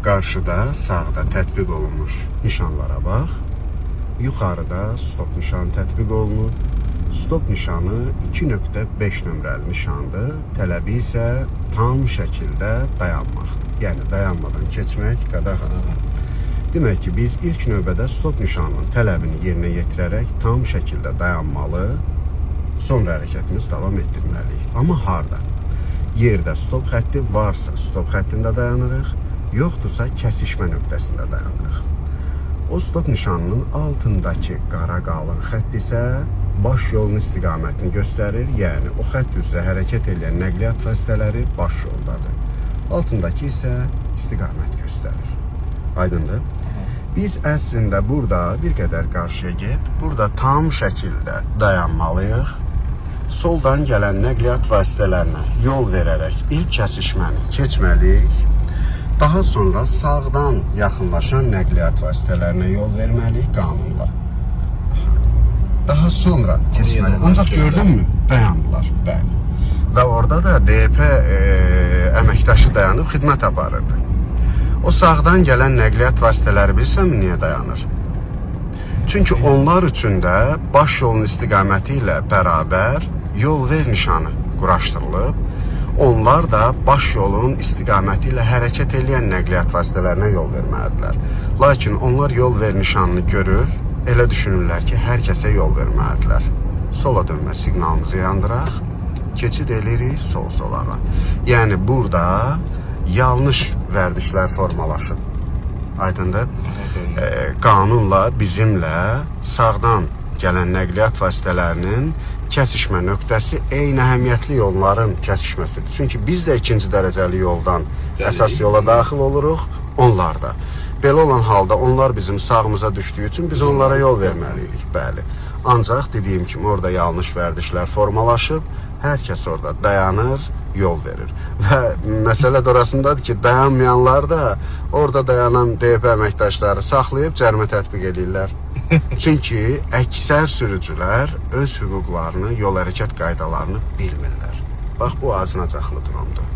Qarşıda sağda tətbiq olunmuş nişanlara bax. Yuxarıda stop nişan tətbiq olunur. Stop nişanı 2.5 nömrəli nişandır. Tələbi isə tam şəkildə dayanmaqdır. Yəni dayanmadan keçmək qadağandır. Demək ki, biz ilk növbədə stop nişanının tələbini yerinə yetirərək tam şəkildə dayanmalı, sonra hərəkətimiz davam etdirməliyik. Amma harda? Yerdə stop xətti varsa stop xəttində dayanırıq, yoxdursa kəsişmə nöqtəsində dayanırıq. O stop nişanının altındakı qara qalın xətt isə baş yolun istiqamətini göstərir, yəni o xətt üzrə hərəkət edən nəqliyyat vasitələri baş yoldadır. Altındakı isə istiqamət göstərir. Aydındır? Biz əslində burada bir qədər qarşıya get, burada tam şəkildə dayanmalıyıq. Soldan gələn nəqliyyat vasitələrinə yol verərək ilk kəsişməni keçməliyik. Daha sonra sağdan yaxınlaşan nəqliyyat vasitələrinə yol verməliyik qanunla. Daha sonra keçməliyik. Ancaq gördünmü? Dayandılar. Bəli. Və orada da DP əməkdaşı dayanıb xidmət aparırdı. O sağdan gələn nəqliyyat vasitələri bilsəm niyə dayanır? Çünki onlar üçün də baş yolun istiqaməti ilə bərabər yol ver nişanı quraşdırılıb. Onlar da baş yolun istiqaməti ilə hərəkət edən nəqliyyat vasitələrinə yol verməlidirlər. Lakin onlar yol ver nişanını görür, elə düşünürlər ki, hər kəsə yol verməlidirlər. Sola dönmə siqnalımızı yandıraq, keçid edirik sol solağa. Yəni burada yanlış vərdişlər formalaşıb. Aydındır? Qanunla bizimlə sağdan gələn nəqliyyat vasitələrinin kəsişmə nöqtəsi eyni əhəmiyyətli yolların kəsişməsidir. Çünki biz də ikinci dərəcəli yoldan əsas yola daxil oluruq, onlar da. Belə olan halda onlar bizim sağımıza düşdüyü üçün biz onlara yol verməliydik, bəli. Ancaq dediyim kimi orada yanlış vərdişlər formalaşıb, hər kəs orada dayanır, yol verir. Və məsələ də orasındadır ki, dayanmayanlar da orada dayanan DP əməkdaşları saxlayıb cərimə tətbiq edirlər. Çünki əksər sürücülər öz hüquqlarını, yol hərəkət qaydalarını bilmirlər. Bax, bu acınacaqlı durumdur.